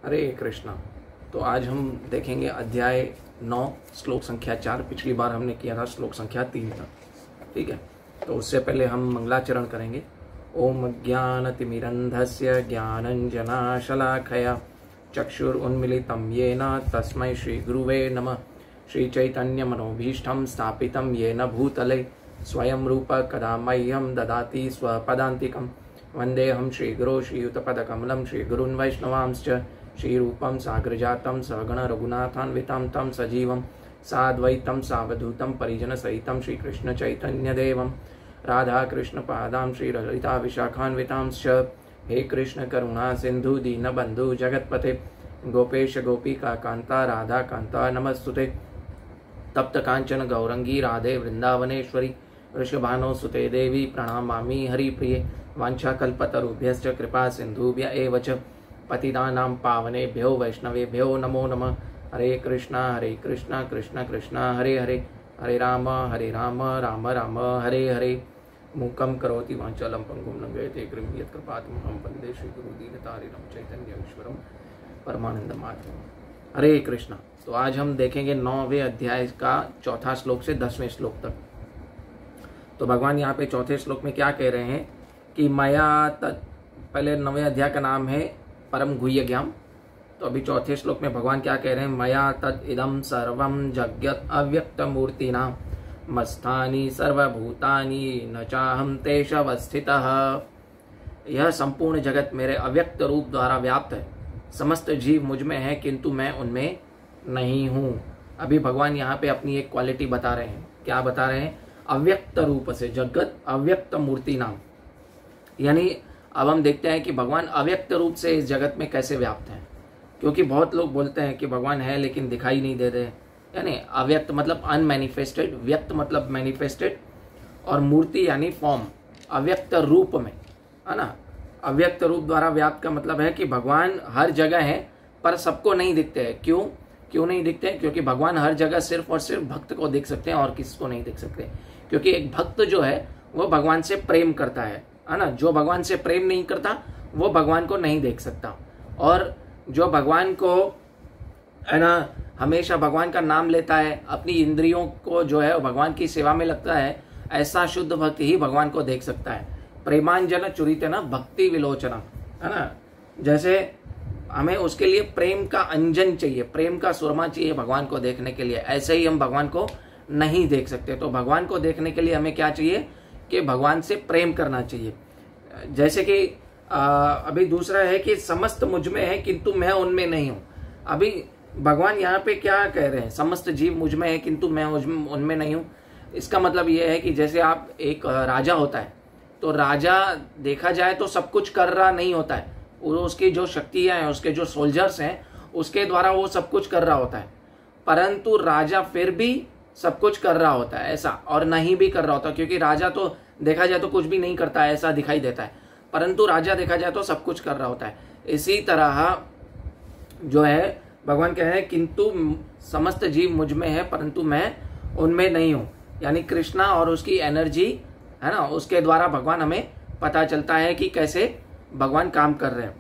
हरे कृष्णा। तो आज हम देखेंगे अध्याय 9 श्लोक संख्या 4। पिछली बार हमने किया था श्लोक संख्या 3 तक। ठीक है, तो उससे पहले हम मंगलाचरण करेंगे। ओम ज्ञानतिमिरन्धस्य ज्ञानञ्जनाशलाखया चक्षुरुन्मीलितं येन तस्मै श्रीगुरुवे नमः। श्रीचैतन्यमनोभीष्टं स्थापितं येन भूतले स्वयं रूप कदा मह्यं ददाति स्वपदान्तिकं। वन्देऽहं श्रीगुरो श्रीयुतपदकमलं श्रीगुरून् वैष्णवांश्च। श्रीरूपं साग्रजातं सहगण रघुनाथान्वितं तं सजीवं साद्वैतं सावधूतं परिजनसहितं श्रीकृष्ण चैतन्यदेवं राधाकृष्णपादां श्रीललिता विशाखान्वितांश्च। हे कृष्ण करुणा सिंधु दीनबंधु जगत्पते गोपेश गोपिका कांता राधा कांता नमस्तुते। तप्त कांचन गौरंगी राधे वृंदावनेश्वरी वृषभानुसुते देवी प्रणमामि हरिप्रिये। वाञ्छाकल्पतरुभ्यश्च कृपा सिन्धुभ्य एव च पतितानां पावनेभ्यो वैष्णवेभ्यो नमो नमः। हरे कृष्णा कृष्ण कृष्ण हरे हरे, हरे राम राम राम हरे हरे। मूकं करोति वाचालं पंगुं लंघयते गिरिं यत्कृपातमहं वन्दे श्रीगुरुदीनतारिणं चैतन्येश्वरं परमानंदमाधवं। हरे कृष्णा। तो आज हम देखेंगे 9वें अध्याय का 4था श्लोक से 10वें श्लोक तक। तो भगवान यहाँ पे 4थे श्लोक में क्या कह रहे हैं कि मया तत्, पहले 9वें अध्याय का नाम है परम गुह्य ज्ञान। तो अभी 4थे श्लोक में भगवान क्या कह रहे हैं, मया तत् इदं सर्वं जगत् अव्यक्त मूर्तिना मस्तानि सर्वभूतानि न चाहं तेषवस्थितः। यह संपूर्ण जगत मेरे अव्यक्त रूप द्वारा व्याप्त है। समस्त जीव मुझ में है किंतु मैं उनमें नहीं हूँ। अभी भगवान यहाँ पे अपनी एक क्वालिटी बता रहे हैं। क्या बता रहे हैं? अव्यक्त रूप से जगत अव्यक्त मूर्ति नाम। यानी अब हम देखते हैं कि भगवान अव्यक्त रूप से इस जगत में कैसे व्याप्त हैं। क्योंकि बहुत लोग बोलते हैं कि भगवान है लेकिन दिखाई नहीं दे रहे। यानी अव्यक्त मतलब अनमैनिफेस्टेड, व्यक्त मतलब मैनिफेस्टेड, और मूर्ति यानी फॉर्म, अव्यक्त रूप में, है ना। अव्यक्त रूप द्वारा व्याप्त का मतलब है कि भगवान हर जगह है पर सबको नहीं दिखते हैं। क्यों नहीं दिखते हैं? क्योंकि भगवान हर जगह सिर्फ और सिर्फ भक्त को दिख सकते हैं और किसी को नहीं दिख सकते। क्योंकि एक भक्त जो है वो भगवान से प्रेम करता है ना। जो भगवान से प्रेम नहीं करता वो भगवान को नहीं देख सकता। और जो भगवान को, है ना, हमेशा भगवान का नाम लेता है, अपनी इंद्रियों को जो है भगवान की सेवा में लगता है, ऐसा शुद्ध भक्त ही भगवान को देख सकता है। प्रेमांजन चुरितेन भक्ति विलोचना, है ना। जैसे हमें उसके लिए प्रेम का अंजन चाहिए, प्रेम का सुरमा चाहिए भगवान को देखने के लिए, ऐसे ही हम भगवान को नहीं देख सकते। तो भगवान को देखने के लिए हमें क्या चाहिए कि भगवान से प्रेम करना चाहिए। जैसे कि अभी दूसरा है कि समस्त मुझ में है किंतु मैं उनमें नहीं हूँ। अभी भगवान यहाँ पे क्या कह रहे हैं, समस्त जीव मुझ में है किंतु मैं उनमें नहीं हूँ। इसका मतलब ये है कि जैसे आप एक राजा होता है, तो राजा देखा जाए तो सब कुछ कर रहा नहीं होता है। उसकी जो शक्तियाँ हैं, उसके जो सोल्जर्स हैं, उसके द्वारा वो सब कुछ कर रहा होता है। परंतु राजा फिर भी सब कुछ कर रहा होता है ऐसा, और नहीं भी कर रहा होता, क्योंकि राजा तो देखा जाए तो कुछ भी नहीं करता है ऐसा दिखाई देता है, परंतु राजा देखा जाए तो सब कुछ कर रहा होता है। इसी तरह जो है भगवान कह रहे हैं किंतु समस्त जीव मुझ में है परंतु मैं उनमें नहीं हूँ। यानी कृष्णा और उसकी एनर्जी, है ना, उसके द्वारा भगवान हमें पता चलता है कि कैसे भगवान काम कर रहे हैं।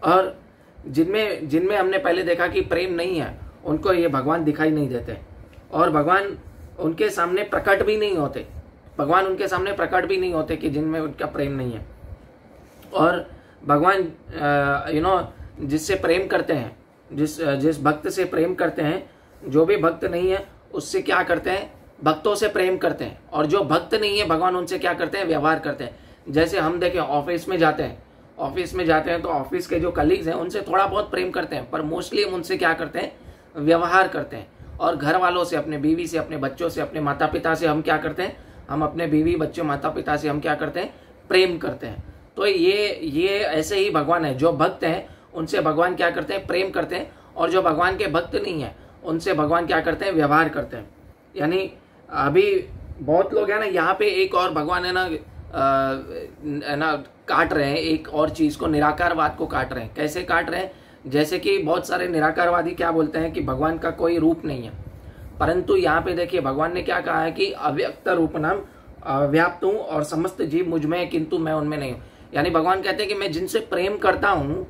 और जिनमें हमने पहले देखा कि प्रेम नहीं है, उनको ये भगवान दिखाई नहीं देते, और भगवान उनके सामने प्रकट भी नहीं होते। भगवान उनके सामने प्रकट भी नहीं होते कि जिनमें उनका प्रेम नहीं है। और भगवान जिससे प्रेम करते हैं, जिस भक्त से प्रेम करते हैं, जो भी भक्त नहीं है उससे क्या करते हैं, भक्तों से प्रेम करते हैं। और जो भक्त नहीं है भगवान उनसे क्या करते हैं, व्यवहार करते हैं। जैसे हम देखें ऑफिस में जाते हैं तो ऑफिस के जो कलीग्स हैं उनसे थोड़ा बहुत प्रेम करते हैं, पर मोस्टली हम उनसे क्या करते हैं, व्यवहार करते हैं। और घर वालों से, अपने बीवी से, अपने बच्चों से, अपने माता पिता से हम क्या करते हैं, हम अपने बीवी बच्चों माता पिता से हम क्या करते हैं, प्रेम करते हैं। तो ये ऐसे ही भगवान है। जो भक्त हैं उनसे भगवान क्या करते हैं, प्रेम करते हैं, और जो भगवान के भक्त नहीं है उनसे भगवान क्या करते हैं, व्यवहार करते हैं। यानी अभी बहुत लोग है ना, यहाँ पे एक और भगवान है ना काट रहे हैं, एक और चीज को, निराकारवाद को काट रहे हैं। कैसे काट रहे हैं? जैसे कि बहुत सारे निराकारवादी क्या बोलते हैं कि भगवान का कोई रूप नहीं है, परंतु यहाँ पे देखिए भगवान ने क्या कहा है कि अव्यक्त रूप नाम व्याप्त हूँ और समस्त जीव मुझ में है किंतु मैं उनमें नहीं हूँ। यानी भगवान कहते हैं कि मैं जिनसे प्रेम करता हूँ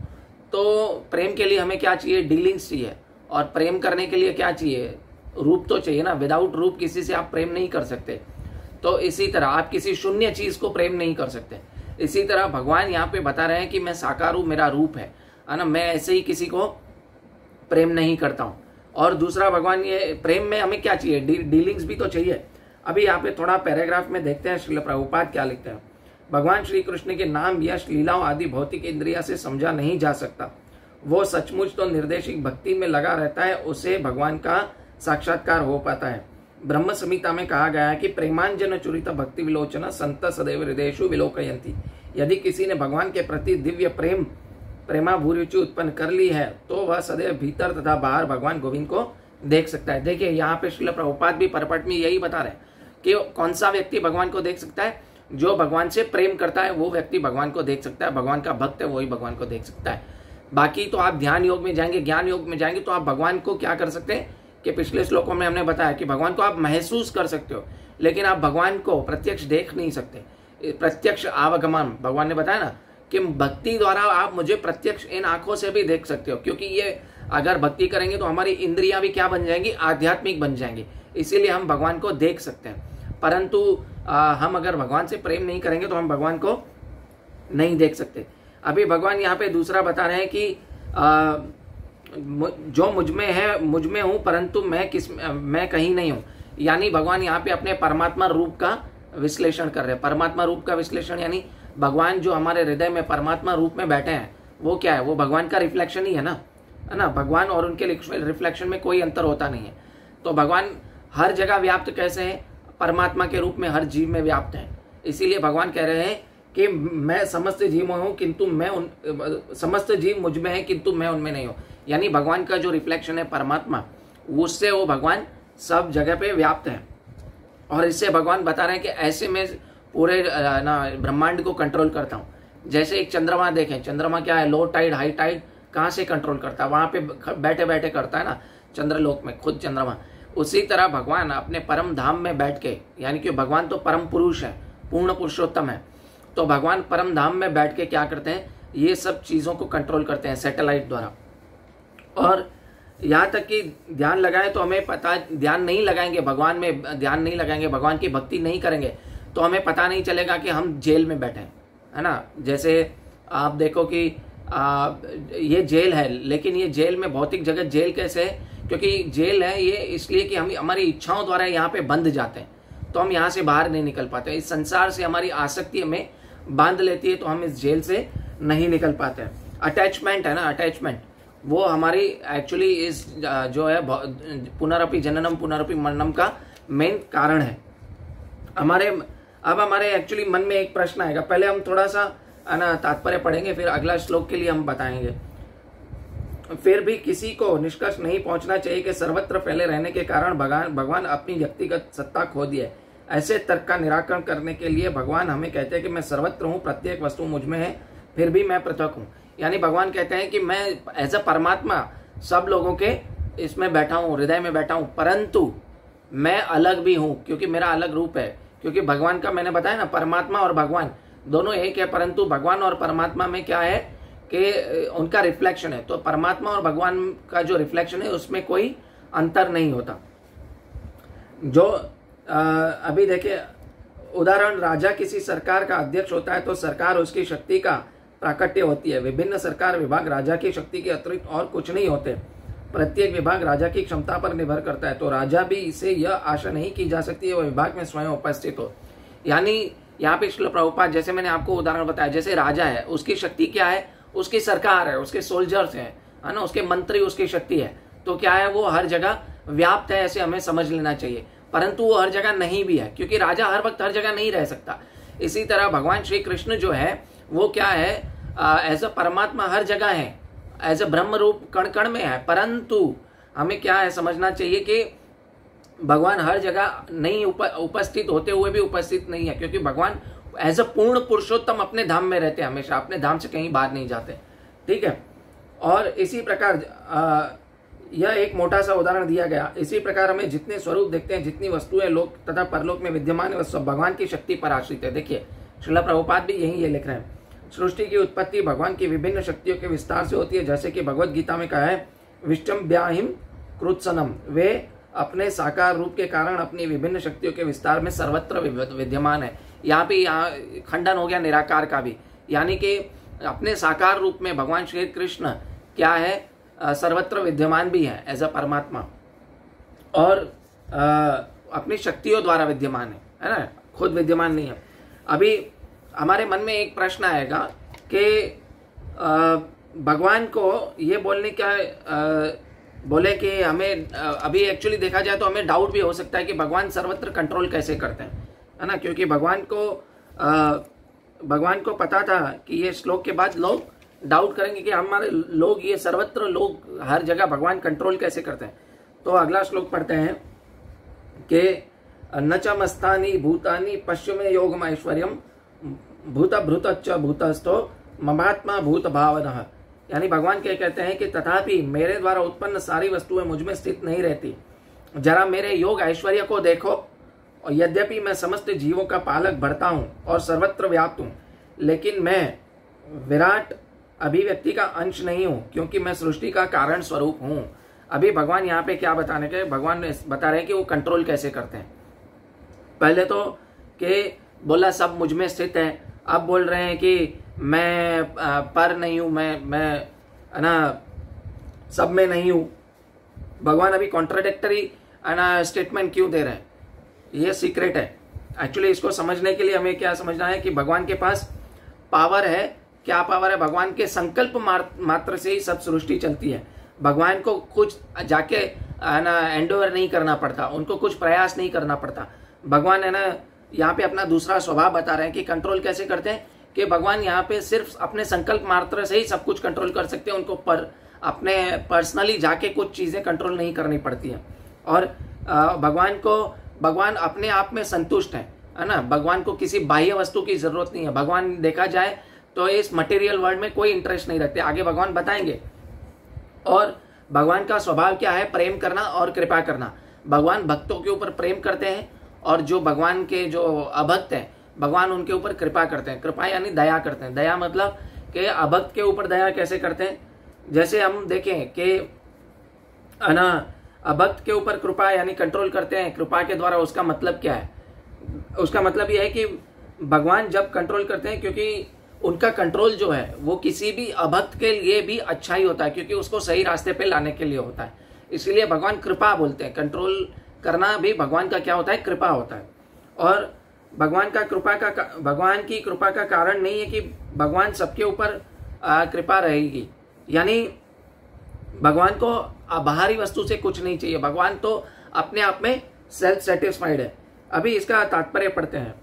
तो प्रेम के लिए हमें क्या चाहिए? डीलिंग्स चाहिए। और प्रेम करने के लिए क्या चाहिए? रूप तो चाहिए ना। विदाउट रूप किसी से आप प्रेम नहीं कर सकते। तो इसी तरह आप किसी शून्य चीज को प्रेम नहीं कर सकते। इसी तरह भगवान यहाँ पे बता रहे हैं कि मैं साकार हूं, मेरा रूप है ना, मैं ऐसे ही किसी को प्रेम नहीं करता हूं। और दूसरा भगवान ये प्रेम में हमें क्या चाहिए? डीलिंग्स भी तो चाहिए। अभी यहाँ पे थोड़ा पैराग्राफ में देखते हैं श्रील प्रभुपाद क्या लिखते हैं। भगवान श्री कृष्ण के नाम, यश, लीलाओं आदि भौतिक इंद्रिया से समझा नहीं जा सकता। वो सचमुच तो निर्देशिक भक्ति में लगा रहता है, उसे भगवान का साक्षात्कार हो पाता है। ब्रह्म संहिता में कहा गया है कि प्रेमांजन चुरित भक्ति विलोचना संत सदैव हृदयेषु विलोकयन्ति। यदि किसी ने भगवान के प्रति दिव्य प्रेमाभूरुचि उत्पन्न कर ली है तो वह सदैव भीतर तथा बाहर भगवान गोविंद को देख सकता है। देखिए यहाँ पे श्रील प्रभुपाद भी परपट में यही बता रहे हैं कि कौन सा व्यक्ति भगवान को देख सकता है? जो भगवान से प्रेम करता है वो व्यक्ति भगवान को देख सकता है। भगवान का भक्त है वही भगवान को देख सकता है। बाकी तो आप ध्यान योग में जाएंगे, ज्ञान योग में जाएंगे तो आप भगवान को क्या कर सकते हैं कि पिछले श्लोकों में हमने बताया कि भगवान को आप महसूस कर सकते हो, लेकिन आप भगवान को प्रत्यक्ष देख नहीं सकते। प्रत्यक्ष आवागमन भगवान ने बताया ना कि भक्ति द्वारा आप मुझे प्रत्यक्ष इन आंखों से भी देख सकते हो, क्योंकि ये अगर भक्ति करेंगे तो हमारी इंद्रियां भी क्या बन जाएंगी? आध्यात्मिक बन जाएंगी। इसीलिए हम भगवान को देख सकते हैं। परंतु हम अगर भगवान से प्रेम नहीं करेंगे तो हम भगवान को नहीं देख सकते। अभी भगवान यहाँ पे दूसरा बता रहे हैं कि जो मुझ में है मुझ में हूं, परंतु मैं कहीं नहीं हूं। यानी भगवान यहाँ पे अपने परमात्मा रूप का विश्लेषण कर रहे हैं। परमात्मा रूप का विश्लेषण यानी भगवान जो हमारे हृदय में परमात्मा रूप में बैठे हैं वो क्या है? वो भगवान का रिफ्लेक्शन ही है ना। भगवान और उनके रिफ्लेक्शन में कोई अंतर होता नहीं है। तो भगवान हर जगह व्याप्त कैसे है? परमात्मा के रूप में हर जीव में व्याप्त है। इसीलिए भगवान कह रहे हैं कि मैं समस्त जीव में हूं किंतु समस्त जीव मुझ में है किंतु मैं उनमें नहीं हूं। यानी भगवान का जो रिफ्लेक्शन है परमात्मा, उससे वो भगवान सब जगह पे व्याप्त है। और इससे भगवान बता रहे हैं कि ऐसे में पूरे ब्रह्मांड को कंट्रोल करता हूं। जैसे एक चंद्रमा देखें, चंद्रमा क्या है? लो टाइड हाई टाइड कहाँ से कंट्रोल करता है? वहां पे बैठे बैठे करता है ना, चंद्रलोक में खुद चंद्रमा। उसी तरह भगवान अपने परम धाम में बैठ के, यानी कि भगवान तो परम पुरुष है, पूर्ण पुरुषोत्तम है, तो भगवान परम धाम में बैठ के क्या करते हैं? ये सब चीजों को कंट्रोल करते हैं सैटेलाइट द्वारा। और यहाँ तक कि ध्यान लगाएं तो हमें पता, ध्यान नहीं लगाएंगे भगवान में, ध्यान नहीं लगाएंगे, भगवान की भक्ति नहीं करेंगे तो हमें पता नहीं चलेगा कि हम जेल में बैठे हैं, है ना। जैसे आप देखो कि ये जेल है, लेकिन ये जेल में भौतिक जगत जेल कैसे है? क्योंकि जेल है ये इसलिए कि हम हमारी इच्छाओं द्वारा यहाँ पे बंध जाते हैं, तो हम यहाँ से बाहर नहीं निकल पाते। इस संसार से हमारी आसक्ति हमें बांध लेती है, तो हम इस जेल से नहीं निकल पाते हैं। अटैचमेंट है ना, अटैचमेंट वो हमारी एक्चुअली इस जो है पुनरपि जननम पुनरपि मरणम का मेन कारण है। हमारे एक्चुअली मन में एक प्रश्न आएगा। पहले हम थोड़ा सा तात्पर्य पढ़ेंगे, फिर अगला श्लोक के लिए हम बताएंगे। फिर भी किसी को निष्कर्ष नहीं पहुंचना चाहिए कि सर्वत्र फैले रहने के कारण भगवान अपनी व्यक्तिगत सत्ता खो दी है। ऐसे तर्क का निराकरण करने के लिए भगवान हमें कहते हैं कि मैं सर्वत्र हूँ, प्रत्येक वस्तु मुझ में है, फिर भी मैं पृथक हूँ। यानी भगवान कहते हैं कि मैं एज अ परमात्मा सब लोगों के इसमें बैठा हूँ, हृदय में बैठा हूँ, परंतु मैं अलग भी हूँ क्योंकि मेरा अलग रूप है। क्योंकि भगवान का मैंने बताया ना, परमात्मा और भगवान दोनों एक है, परंतु भगवान और परमात्मा में क्या है कि उनका रिफ्लेक्शन है। तो परमात्मा और भगवान का जो रिफ्लेक्शन है उसमें कोई अंतर नहीं होता। जो अभी देखिए उदाहरण, राजा किसी सरकार का अध्यक्ष होता है तो सरकार उसकी शक्ति का प्राकट्य होती है। विभिन्न सरकार विभाग राजा की शक्ति के अतिरिक्त और कुछ नहीं होते। प्रत्येक विभाग राजा की क्षमता पर निर्भर करता है, तो राजा भी इसे यह आशा नहीं की जा सकती है वह विभाग में स्वयं उपस्थित हो। यानी यहाँ पे श्रील प्रभुपाद, जैसे मैंने आपको उदाहरण बताया, जैसे राजा है उसकी शक्ति क्या है? उसकी सरकार है, उसके सोल्जर्स है ना, उसके मंत्री उसकी शक्ति है। तो क्या है? वो हर जगह व्याप्त है, ऐसे हमें समझ लेना चाहिए। परंतु वो हर जगह नहीं भी है, क्योंकि राजा हर वक्त हर जगह नहीं रह सकता। इसी तरह भगवान श्री कृष्ण जो है वो क्या है? एज अ परमात्मा हर जगह है, एज अ ब्रह्म रूप कण कण में है, परंतु हमें क्या है समझना चाहिए कि भगवान हर जगह नहीं उपस्थित होते हुए भी उपस्थित नहीं है, क्योंकि भगवान एज अ पूर्ण पुरुषोत्तम अपने धाम में रहते हैं, हमेशा अपने धाम से कहीं बाहर नहीं जाते। ठीक है। और इसी प्रकार यह एक मोटा सा उदाहरण दिया गया। इसी प्रकार हमें जितने स्वरूप देखते हैं, जितनी वस्तुएं लोक तथा परलोक में विद्यमान है, वह सब भगवान की शक्ति पर आश्रित है। देखिए श्रील प्रभुपाद भी यही ये लिख रहे हैं। सृष्टि की उत्पत्ति भगवान की विभिन्न शक्तियों के विस्तार से होती है, जैसे कि भगवत गीता में कहा है विष्टम ब्याहिम कृत्सनम, वे अपने साकार रूप के कारण अपनी विभिन्न शक्तियों के विस्तार में सर्वत्र विद्यमान है। यहाँ खंडन हो गया निराकार का भी, यानी कि अपने साकार रूप में भगवान श्री कृष्ण क्या है, सर्वत्र विद्यमान भी है एज अ परमात्मा, और अपनी शक्तियों द्वारा विद्यमान है ना, खुद विद्यमान नहीं है। अभी हमारे मन में एक प्रश्न आएगा कि भगवान को ये बोलने क्या बोले कि हमें अभी एक्चुअली देखा जाए तो हमें डाउट भी हो सकता है कि भगवान सर्वत्र कंट्रोल कैसे करते हैं, है ना, क्योंकि भगवान को पता था कि ये श्लोक के बाद लोग डाउट करेंगे कि हमारे लोग ये सर्वत्र लोग हर जगह भगवान कंट्रोल कैसे करते हैं। तो अगला श्लोक पढ़ते हैं कि न च मस्तानि भूतानि पश्चिमे योगम ऐश्वर्यम भूत भृतच्च भूतस्थो ममात्मा भूत भावनः, यानी भगवान क्या कहते हैं कि तथापि मेरे द्वारा उत्पन्न सारी वस्तुएं मुझ में स्थित नहीं रहती, जरा मेरे योग ऐश्वर्य को देखो, और यद्यपि मैं समस्त जीवों का पालक भरता हूं और सर्वत्र व्याप्त हूं, लेकिन मैं विराट अभिव्यक्ति का अंश नहीं हूं, क्योंकि मैं सृष्टि का कारण स्वरूप हूं। अभी भगवान यहाँ पे क्या बताने के, भगवान बता रहे हैं कि वो कंट्रोल कैसे करते हैं। पहले तो कि बोला सब मुझ में स्थित है, अब बोल रहे हैं कि मैं पर नहीं हूं, मैं ना सब में नहीं हूं। भगवान अभी कॉन्ट्राडिक्टरी स्टेटमेंट क्यों दे रहे हैं, ये सीक्रेट है। एक्चुअली इसको समझने के लिए हमें क्या समझना है कि भगवान के पास पावर है। क्या पावर है? भगवान के संकल्प मात्र से ही सब सृष्टि चलती है। भगवान को कुछ जाके एंडोवर नहीं करना पड़ता, उनको कुछ प्रयास नहीं करना पड़ता। भगवान है ना यहाँ पे अपना दूसरा स्वभाव बता रहे हैं कि कंट्रोल कैसे करते हैं, कि भगवान यहाँ पे सिर्फ अपने संकल्प मात्र से ही सब कुछ कंट्रोल कर सकते हैं, उनको अपने पर्सनली जाके कुछ चीजें कंट्रोल नहीं करनी पड़ती है। और भगवान अपने आप में संतुष्ट है ना, भगवान को किसी बाह्य वस्तु की जरूरत नहीं है। भगवान देखा जाए तो इस मटेरियल वर्ल्ड में कोई इंटरेस्ट नहीं रखते, आगे भगवान बताएंगे। और भगवान का स्वभाव क्या है? प्रेम करना और कृपा करना। भगवान भक्तों के ऊपर प्रेम करते हैं, और जो भगवान के जो अभक्त हैं भगवान उनके ऊपर कृपा करते हैं। कृपा यानी दया करते हैं। दया मतलब कि अभक्त के ऊपर दया कैसे करते हैं? जैसे हम देखें कि अभक्त के ऊपर कृपा यानी कंट्रोल करते हैं कृपा के द्वारा। उसका मतलब क्या है? उसका मतलब यह है कि भगवान जब कंट्रोल करते हैं, क्योंकि उनका कंट्रोल जो है वो किसी भी अभक्त के लिए भी अच्छा ही होता है, क्योंकि उसको सही रास्ते पे लाने के लिए होता है। इसलिए भगवान कृपा बोलते हैं। कंट्रोल करना भी भगवान का क्या होता है? कृपा होता है। और भगवान की कृपा का कारण नहीं है कि भगवान सबके ऊपर कृपा रहेगी, यानी भगवान को बाहरी वस्तु से कुछ नहीं चाहिए। भगवान तो अपने आप में सेल्फ सेटिस्फाइड है। अभी इसका तात्पर्य पढ़ते हैं।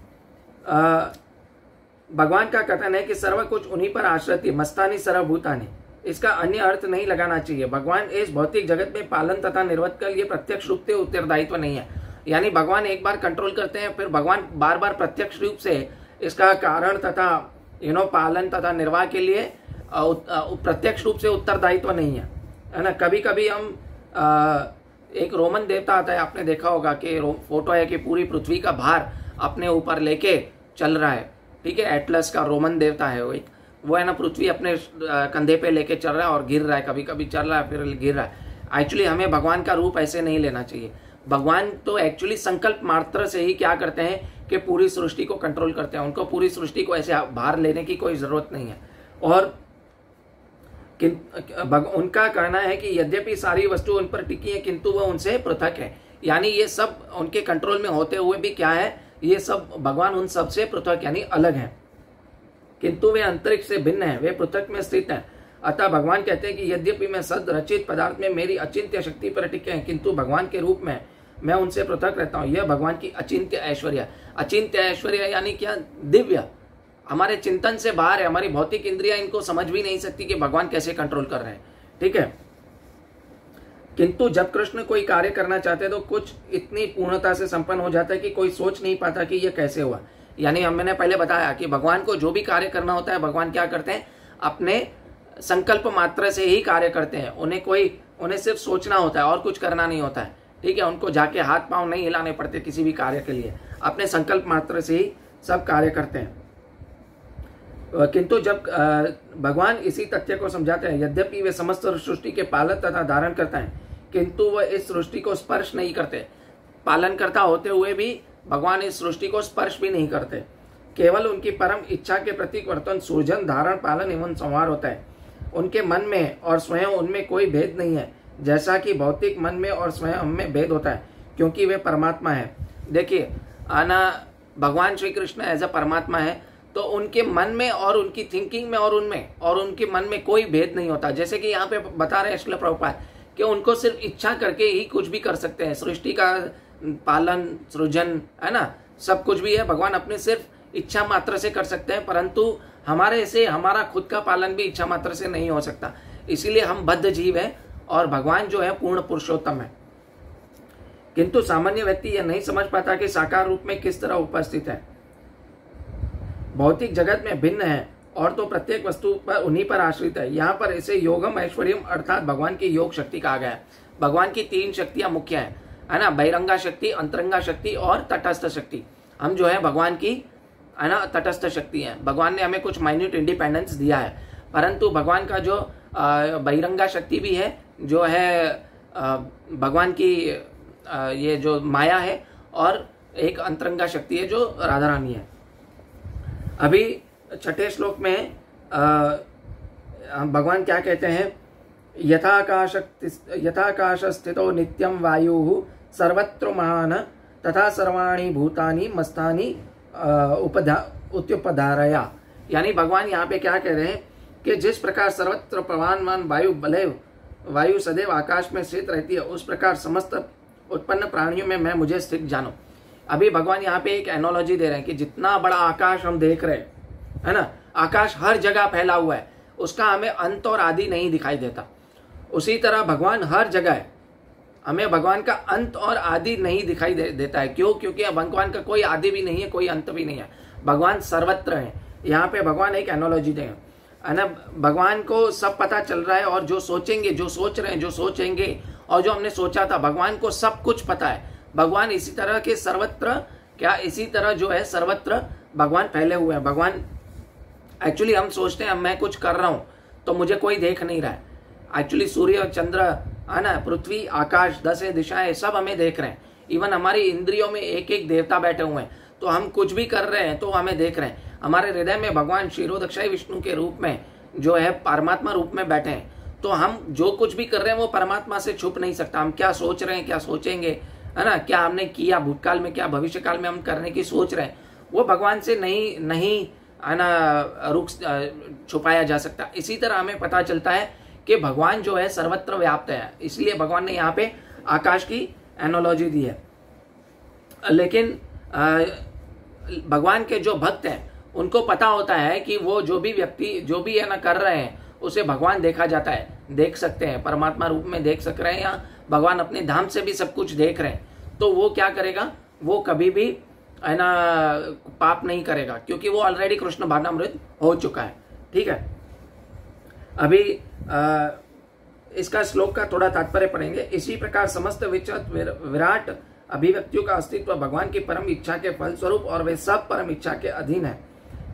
भगवान का कथन है कि सर्व कुछ उन्हीं पर आश्रित मस्तानी सर्वभूतानि। इसका अन्य अर्थ नहीं लगाना चाहिए। भगवान इस भौतिक जगत में पालन तथा निर्वहन के लिए प्रत्यक्ष रूप से उत्तरदायित्व नहीं है। यानी भगवान एक बार कंट्रोल करते हैं, फिर भगवान बार बार प्रत्यक्ष रूप से इसका कारण तथा पालन तथा निर्वाह के लिए प्रत्यक्ष रूप से उत्तरदायित्व नहीं है ना। कभी कभी हम एक रोमन देवता आता है, आपने देखा होगा कि फोटो है कि पूरी पृथ्वी का भार अपने ऊपर लेके चल रहा है, ठीक है। एटलस का रोमन देवता है वो है ना, पृथ्वी अपने कंधे पे लेके चल रहा है और गिर रहा है, कभी कभी चल रहा है फिर गिर रहा है। एक्चुअली हमें भगवान का रूप ऐसे नहीं लेना चाहिए। भगवान तो एक्चुअली संकल्प मात्र से ही क्या करते हैं कि पूरी सृष्टि को कंट्रोल करते हैं। उनको पूरी सृष्टि को ऐसे बाहर लेने की कोई जरूरत नहीं है। और उनका कहना है कि यद्यपि सारी वस्तु उन पर टिकी है, किंतु वह उनसे पृथक है। यानी ये सब उनके कंट्रोल में होते हुए भी क्या है, ये सब भगवान उन सब से पृथक यानी अलग है, किंतु वे अंतरिक्ष से भिन्न है, वे पृथक में स्थित हैं। अतः भगवान कहते हैं कि यद्यपि मैं सद रचित पदार्थ में मेरी अचिंत्य शक्ति पर टिके हैं, किंतु भगवान के रूप में मैं उनसे पृथक रहता हूँ। यह भगवान की अचिंत्य ऐश्वर्य। अचिंत्य ऐश्वर्य यानी क्या? दिव्य, हमारे चिंतन से बाहर है। हमारी भौतिक इंद्रियां इनको समझ भी नहीं सकती कि भगवान कैसे कंट्रोल कर रहे हैं, ठीक है। किंतु जब कृष्ण कोई कार्य करना चाहते हैं तो कुछ इतनी पूर्णता से संपन्न हो जाता है कि कोई सोच नहीं पाता कि यह कैसे हुआ। यानी मैंने पहले बताया कि भगवान को जो भी कार्य करना होता है भगवान क्या करते हैं? अपने संकल्प मात्र से ही कार्य करते हैं। उन्हें सिर्फ सोचना होता है और कुछ करना नहीं होता है, ठीक है। उनको जाके हाथ पांव नहीं हिलाने पड़ते किसी भी कार्य के लिए, अपने संकल्प मात्र से ही सब कार्य करते हैं। किंतु जब भगवान इसी तथ्य को समझाते हैं, यद्यपि वे समस्त सृष्टि के पालक तथा धारण करता है, किंतु वह इस सृष्टि को स्पर्श नहीं करते। पालन करता होते हुए भी भगवान इस सृष्टि को स्पर्श भी नहीं करते। केवल उनकी परम इच्छा के प्रतीक वर्तन, सृजन, धारण, पालन एवं संहार होता है। उनके मन में और स्वयं उनमें कोई भेद नहीं है, जैसा कि भौतिक मन में और स्वयं में भेद होता है, क्योंकि वे परमात्मा है। देखिए आना, भगवान श्री कृष्ण एज अ परमात्मा है, तो उनके मन में और उनकी थिंकिंग में और उनमें और उनके मन में कोई भेद नहीं होता। जैसे कि यहाँ पे बता रहे हैं श्रील प्रभुपाद कि उनको सिर्फ इच्छा करके ही कुछ भी कर सकते हैं। सृष्टि का पालन, सृजन, है ना, सब कुछ भी है, भगवान अपने सिर्फ इच्छा मात्र से कर सकते हैं, परंतु हमारे से हमारा खुद का पालन भी इच्छा मात्र से नहीं हो सकता। इसीलिए हम बद्ध जीव है और भगवान जो है पूर्ण पुरुषोत्तम है। किंतु सामान्य व्यक्ति यह नहीं समझ पाता कि साकार रूप में किस तरह उपस्थित है। भौतिक जगत में भिन्न है और तो प्रत्येक वस्तु पर उन्हीं पर आश्रित है। यहाँ पर इसे योगम ऐश्वर्यम अर्थात भगवान की योग शक्ति कहा गया है। भगवान की 3 शक्तियां मुख्य है ना, बहिरंगा शक्ति, अंतरंगा शक्ति और तटस्थ शक्ति। हम जो है भगवान की, है ना, तटस्थ शक्ति है। भगवान ने हमें कुछ माइन्यूट इंडिपेंडेंस दिया है, परंतु भगवान का जो बहिरंगा शक्ति भी है, जो है भगवान की ये जो माया है, और एक अंतरंगा शक्ति है जो राधा रानी है। अभी 6ठे श्लोक में भगवान क्या कहते हैं, यथाकाश स्थितो नित्यम वायु सर्वत्र महान तथा सर्वाणि भूतानि मस्तानि उत्युपधारया। यानी भगवान यहाँ पे क्या कह रहे हैं कि जिस प्रकार सर्वत्र प्रवाहमान वायु सदैव आकाश में स्थित रहती है, उस प्रकार समस्त उत्पन्न प्राणियों में मैं मुझे स्थित जानो। अभी भगवान यहाँ पे एक एनोलॉजी दे रहे हैं कि जितना बड़ा आकाश हम देख रहे हैं, है ना, आकाश हर जगह फैला हुआ है, उसका हमें अंत और आदि नहीं दिखाई देता। उसी तरह भगवान हर जगह है, हमें भगवान का अंत और आदि नहीं दिखाई देता है। क्यों? क्योंकि भगवान का कोई आदि भी नहीं है, कोई अंत भी नहीं है, भगवान सर्वत्र है। यहाँ पे भगवान एक एनोलॉजी दे, है ना, भगवान को सब पता चल रहा है, और जो सोचेंगे, जो सोच रहे हैं, जो सोचेंगे, और जो हमने सोचा था, भगवान को सब कुछ पता है। भगवान इसी तरह के सर्वत्र, क्या इसी तरह जो है सर्वत्र भगवान फैले हुए हैं। भगवान एक्चुअली हम सोचते हैं मैं कुछ कर रहा हूं तो मुझे कोई देख नहीं रहा है। एक्चुअली सूर्य, चंद्र, है ना, पृथ्वी, आकाश, 10 दिशाएं सब हमें देख रहे हैं। इवन हमारी इंद्रियों में एक एक देवता बैठे हुए हैं, तो हम कुछ भी कर रहे हैं तो हमें देख रहे हैं। हमारे हृदय में भगवान क्षीरोदक्षाई विष्णु के रूप में जो है परमात्मा रूप में बैठे हैं, तो हम जो कुछ भी कर रहे हैं वो परमात्मा से छुप नहीं सकता। हम क्या सोच रहे हैं, क्या सोचेंगे, है ना, क्या हमने किया भूतकाल में, क्या भविष्य काल में हम करने की सोच रहे हैं, वो भगवान से नहीं है ना रुक छुपाया जा सकता। इसी तरह हमें पता चलता है कि भगवान जो है सर्वत्र व्याप्त है, इसलिए भगवान ने यहाँ पे आकाश की एनोलॉजी दी है। लेकिन भगवान के जो भक्त हैं उनको पता होता है कि वो जो भी व्यक्ति जो भी है ना कर रहे हैं उसे भगवान देखा जाता है, देख सकते हैं, परमात्मा रूप में देख सक रहे हैं, या भगवान अपने धाम से भी सब कुछ देख रहे हैं। तो वो क्या करेगा, वो कभी भी है ना पाप नहीं करेगा, क्योंकि वो ऑलरेडी कृष्ण भावनामृत हो चुका है। ठीक है, अभी इसका श्लोक का थोड़ा तात्पर्य पढ़ेंगे। इसी प्रकार समस्त विराट अभिव्यक्तियों का अस्तित्व भगवान की परम इच्छा के फलस्वरूप और वे सब परम इच्छा के अधीन है।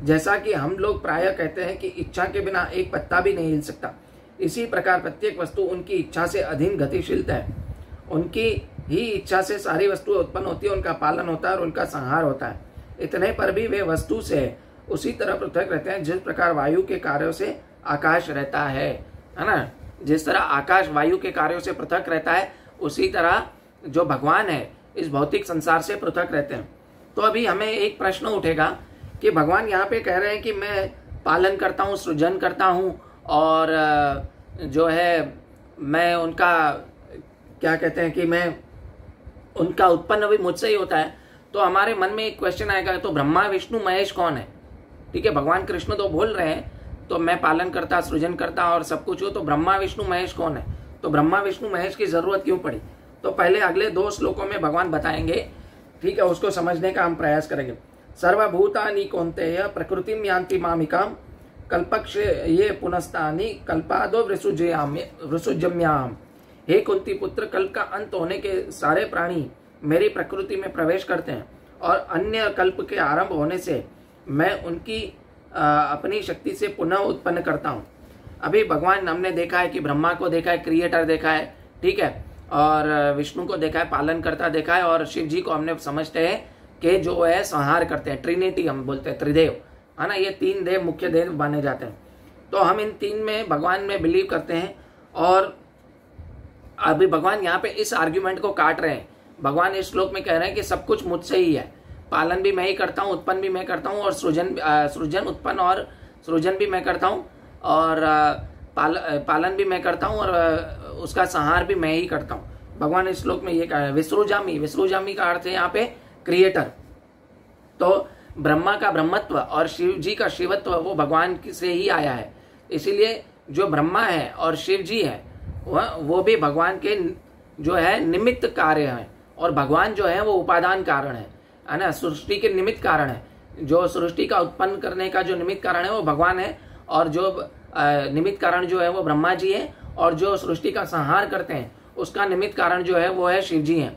जैसा कि हम लोग प्रायः कहते हैं कि इच्छा के बिना एक पत्ता भी नहीं हिल सकता, इसी प्रकार प्रत्येक वस्तु उनकी इच्छा से अधीन गतिशील है। उनकी ही इच्छा से सारी वस्तुएं उत्पन्न होती है, उनका पालन होता है और उनका संहार होता है। इतने पर भी वे वस्तु से उसी तरह पृथक रहते हैं जिस प्रकार वायु के कार्यों से आकाश रहता है ना। जिस तरह आकाश वायु के कार्यों से पृथक रहता है, उसी तरह जो भगवान है इस भौतिक संसार से पृथक रहते हैं। तो अभी हमें एक प्रश्न उठेगा कि भगवान यहाँ पे कह रहे हैं कि मैं पालन करता हूँ, सृजन करता हूँ, और जो है मैं उनका क्या कहते हैं कि मैं उनका उत्पन्न भी मुझसे ही होता है। तो हमारे मन में एक क्वेश्चन आएगा, तो ब्रह्मा विष्णु महेश कौन है? ठीक है, भगवान कृष्ण तो बोल रहे हैं तो मैं पालन करता, सृजन करता और सब कुछ हो, तो ब्रह्मा विष्णु महेश कौन है? तो ब्रह्मा विष्णु महेश की जरूरत क्यों पड़ी? तो पहले अगले 2 श्लोकों में भगवान बताएंगे। ठीक है, उसको समझने का हम प्रयास करेंगे। सर्वभूतानि कौन्तेय प्रकृतिम यान्ति मामिकाम कल्पक्ष ये पुनस्तानि कल्पादो वृसुजम्याम। हे कुंती पुत्र, कल्प का अंत होने के सारे प्राणी मेरी प्रकृति में प्रवेश करते हैं, और अन्य कल्प के आरंभ होने से मैं उनकी अपनी शक्ति से पुनः उत्पन्न करता हूँ। अभी भगवान हमने देखा है कि ब्रह्मा को देखा है क्रिएटर देखा है, ठीक है, और विष्णु को देखा है पालन करता देखा है, और शिव जी को हमने समझते हैं कि जो है संहार करते हैं, ट्रिनिटी हम बोलते हैं, त्रिदेव है ना, ये 3 देव मुख्य देव माने जाते हैं। तो हम इन 3 में भगवान में बिलीव करते हैं। और अभी भगवान यहाँ पे इस आर्ग्यूमेंट को काट रहे हैं। भगवान इस श्लोक में कह रहे हैं कि सब कुछ मुझसे ही है, पालन भी मैं ही करता हूँ, उत्पन्न भी मैं करता हूँ, और सृजन उत्पन्न और सृजन भी मैं करता हूँ, और पालन भी मैं करता हूँ, और उसका संहार भी मैं ही करता हूँ। भगवान इस श्लोक में ये कहा है। विसृजामी का अर्थ है यहाँ पे क्रिएटर। तो ब्रह्मा का ब्रह्मत्व और शिव जी का शिवत्व वो भगवान से ही आया है। इसीलिए जो ब्रह्मा है और शिव जी है वो भी भगवान के जो है निमित्त कार्य हैं, और भगवान जो है वो उपादान कारण है ना, सृष्टि के निमित्त कारण है। जो सृष्टि का उत्पन्न करने का जो निमित्त कारण है वो भगवान है, और जो निमित्त कारण जो है वो ब्रह्मा जी है, और जो सृष्टि का संहार करते हैं उसका निमित्त कारण जो है वो है शिव जी हैं।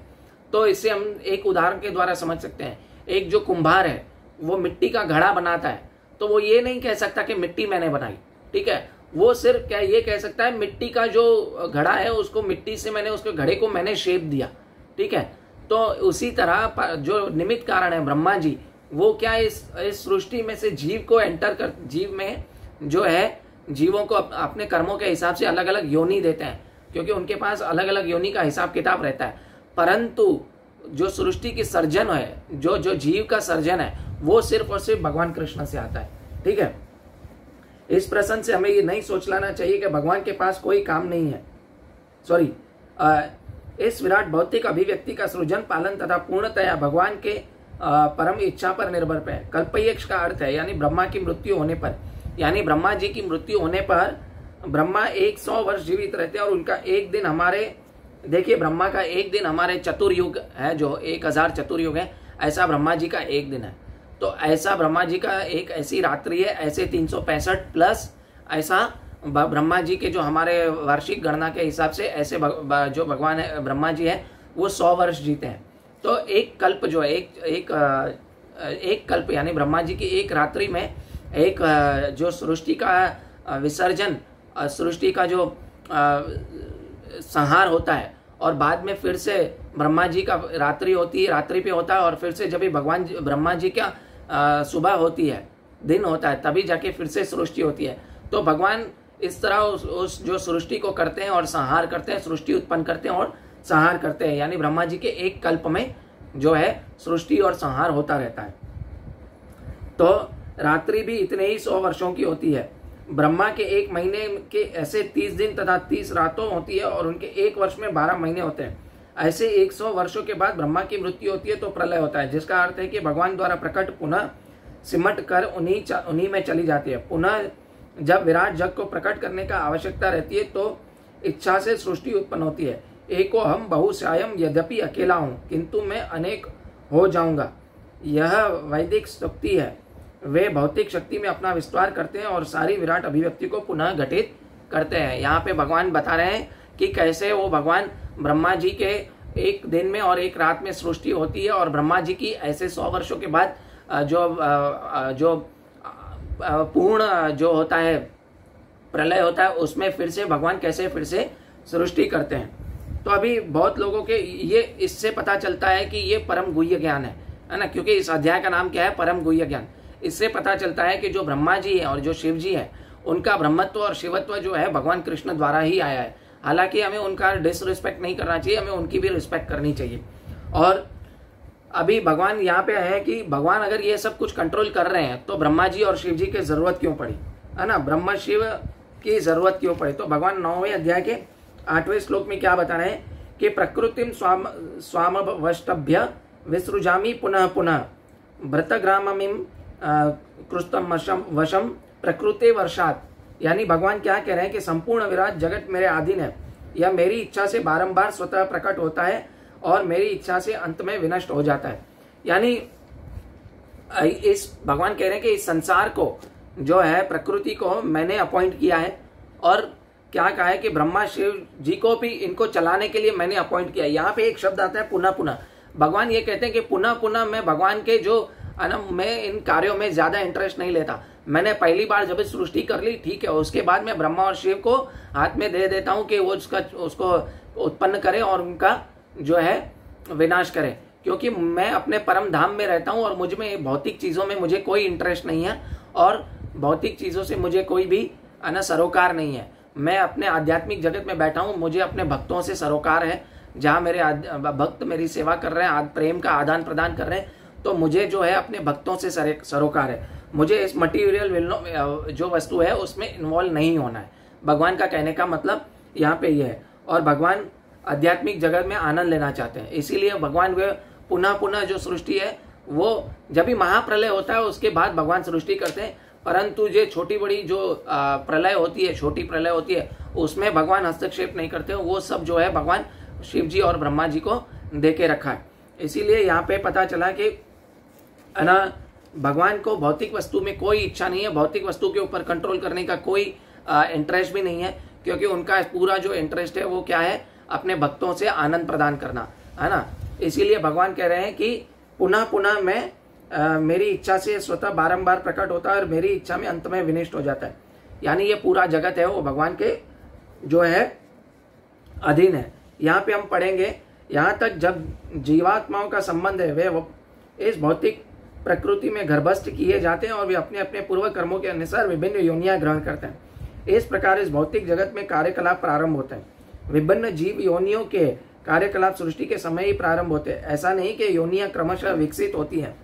तो इससे हम एक उदाहरण के द्वारा समझ सकते हैं। एक जो कुम्हार है वो मिट्टी का घड़ा बनाता है, तो वो ये नहीं कह सकता कि मिट्टी मैंने बनाई, ठीक है, वो सिर्फ क्या ये कह सकता है मिट्टी का जो घड़ा है उसको मिट्टी से मैंने उसके घड़े को मैंने शेप दिया, ठीक है। तो उसी तरह जो निमित्त कारण है ब्रह्मा जी, वो क्या इस सृष्टि में से जीव को एंटर कर, जीव में जो है जीवों को अपने कर्मों के हिसाब से अलग अलग योनि देते हैं, क्योंकि उनके पास अलग अलग योनि का हिसाब किताब रहता है। परंतु जो सृष्टि की सर्जन है, जो जीव का सर्जन है, वो सिर्फ और सिर्फ भगवान कृष्ण से आता है, ठीक है। इस प्रश्न से हमें ये नहीं सोच लेना चाहिए कि भगवान के पास कोई काम नहीं है। सॉरी, इस विराट भौतिक अभिव्यक्ति का सृजन पालन तथा पूर्णतया भगवान के परम इच्छा पर निर्भर है। कल्पयक्ष का अर्थ है यानी ब्रह्मा की मृत्यु होने पर, यानी ब्रह्मा जी की मृत्यु होने पर ब्रह्मा 100 वर्ष जीवित रहते हैं, और उनका एक दिन हमारे, देखिए ब्रह्मा का एक दिन हमारे चतुर्युग है, जो 1000 चतुर्युग है, ऐसा ब्रह्मा जी का एक दिन है। तो ऐसा ब्रह्मा जी का एक ऐसी रात्रि है, ऐसे 365 प्लस ऐसा ब्रह्मा जी के जो हमारे वार्षिक गणना के हिसाब से ऐसे जो भगवान है ब्रह्मा जी है वो 100 वर्ष जीते हैं। तो एक कल्प जो है एक कल्प यानी ब्रह्मा जी की एक रात्रि में एक जो सृष्टि का विसर्जन, सृष्टि का जो संहार होता है, और बाद में फिर से ब्रह्मा जी का रात्रि होती है, रात्रि पे होता है, और फिर से जब भी भगवान ब्रह्मा जी का सुबह होती है, दिन होता है, तभी जाके फिर से सृष्टि होती है। तो भगवान इस तरह उस जो सृष्टि को करते हैं और संहार करते हैं, सृष्टि उत्पन्न करते हैं और संहार करते हैं, यानी ब्रह्मा जी के एक कल्प में जो है सृष्टि और संहार होता रहता है। तो रात्रि भी इतने ही 100 वर्षों की होती है। ब्रह्मा के एक महीने के ऐसे 30 दिन तथा 30 रातों होती है, और उनके एक वर्ष में 12 महीने होते हैं। ऐसे 100 वर्षों के बाद ब्रह्मा की मृत्यु होती है तो प्रलय होता है, जिसका अर्थ है कि भगवान द्वारा प्रकट पुनः सिमट कर उन्हीं में चली जाती है। पुनः जब विराट जग को प्रकट करने का आवश्यकता रहती है तो इच्छा से सृष्टि उत्पन्न होती है। एको हम बहुश्यायम, यद्यपि अकेला हूं किंतु मैं अनेक हो जाऊंगा, यह वैदिक शक्ति है। वे भौतिक शक्ति में अपना विस्तार करते हैं और सारी विराट अभिव्यक्ति को पुनः घटित करते हैं। यहाँ पे भगवान बता रहे हैं कि कैसे वो भगवान ब्रह्मा जी के एक दिन में और एक रात में सृष्टि होती है, और ब्रह्मा जी की ऐसे 100 वर्षों के बाद जो पूर्ण जो होता है प्रलय होता है, उसमें फिर से भगवान कैसे फिर से सृष्टि करते हैं। तो अभी बहुत लोगों के ये इससे पता चलता है कि ये परम गुह्य ज्ञान है ना, क्योंकि इस अध्याय का नाम क्या है, परम गुह्य ज्ञान। इससे पता चलता है कि जो ब्रह्मा जी है और जो शिव जी है, उनका ब्रह्मत्व और शिवत्व जो है भगवान कृष्ण द्वारा ही आया है। हालांकि हमें उनका डिसरिस्पेक्ट नहीं करना चाहिए, हमें उनकी भी रिस्पेक्ट करनी चाहिए। और अभी भगवान यहाँ पे है कि भगवान अगर ये सब कुछ कंट्रोल कर रहे हैं तो ब्रह्मा जी और शिव जी की जरूरत क्यों पड़ी, है ना, ब्रह्मा शिव की जरूरत क्यों पड़ी। तो भगवान 9वें अध्याय के 8वें श्लोक में क्या बता रहे हैं कि प्रकृतिम स्वामवष्टभ्य विसृजामि पुनः पुनः भृतग्राममिम कृष्तम वशम प्रकृति वर्षात। यानी भगवान क्या कह रहे हैं कि संपूर्ण विराट जगत मेरे अधीन है, यह मेरी इच्छा से बारंबार स्वतः प्रकट होता है और मेरी इच्छा से अंत में विनष्ट हो जाता है। यानी इस भगवान कह रहे हैं कि इस संसार को जो है प्रकृति को मैंने अपॉइंट किया है, और क्या कहा है कि ब्रह्मा शिव जी को भी इनको चलाने के लिए मैंने अपॉइंट किया है। यहाँ पे एक शब्द आता है पुनः पुनः। भगवान ये कहते हैं कि पुनः पुनः मैं भगवान के जो मैं इन कार्यों में ज्यादा इंटरेस्ट नहीं लेता, मैंने पहली बार जब सृष्टि कर ली, ठीक है, उसके बाद मैं ब्रह्मा और शिव को हाथ में दे देता हूँ कि वो उसको उत्पन्न करे और उनका जो है विनाश करे, क्योंकि मैं अपने परम धाम में रहता हूँ और मुझ में भौतिक चीजों में मुझे कोई इंटरेस्ट नहीं है और भौतिक चीजों से मुझे कोई भी सरोकार नहीं है। मैं अपने आध्यात्मिक जगत में बैठा हूँ, मुझे अपने भक्तों से सरोकार है, जहाँ मेरे भक्त मेरी सेवा कर रहे हैं, प्रेम का आदान प्रदान कर रहे हैं, तो मुझे जो है अपने भक्तों से सरोकार है। मुझे इस मटीरियल जो वस्तु है उसमें इन्वॉल्व नहीं होना है। भगवान का कहने का मतलब यहाँ पे ये है। और भगवान आध्यात्मिक जगत में आनंद लेना चाहते हैं, इसीलिए भगवान वे पुनः जो सृष्टि है वो जब भी महाप्रलय होता है उसके बाद भगवान सृष्टि करते हैं, परंतु जो छोटी बड़ी जो प्रलय होती है, छोटी प्रलय होती है, उसमें भगवान हस्तक्षेप नहीं करते। वो सब जो है भगवान शिव जी और ब्रह्मा जी को दे के रखा है। इसीलिए यहाँ पे पता चला कि भगवान को भौतिक वस्तु में कोई इच्छा नहीं है, भौतिक वस्तु के ऊपर कंट्रोल करने का कोई इंटरेस्ट भी नहीं है, क्योंकि उनका पूरा जो इंटरेस्ट है वो क्या है, अपने भक्तों से आनंद प्रदान करना, है ना। इसीलिए भगवान कह रहे हैं कि पुनः मैं मेरी इच्छा से स्वतः बारंबार प्रकट होता है और मेरी इच्छा में अंत में विनिष्ट हो जाता है। यानी ये पूरा जगत है वो भगवान के जो है अधीन है। यहाँ पे हम पढ़ेंगे, यहाँ तक जब जीवात्माओं का संबंध है वे इस भौतिक प्रकृति में गर्भस्थ किए जाते हैं और वे अपने अपने पूर्व कर्मों के अनुसार विभिन्न योनियां ग्रहण करते हैं। इस प्रकार इस भौतिक जगत में कार्यकलाप प्रारंभ होते हैं। विभिन्न जीव योनियों के कार्यकलाप सृष्टि के समय ही प्रारंभ होते हैं। ऐसा नहीं कि योनियां क्रमशः विकसित होती हैं,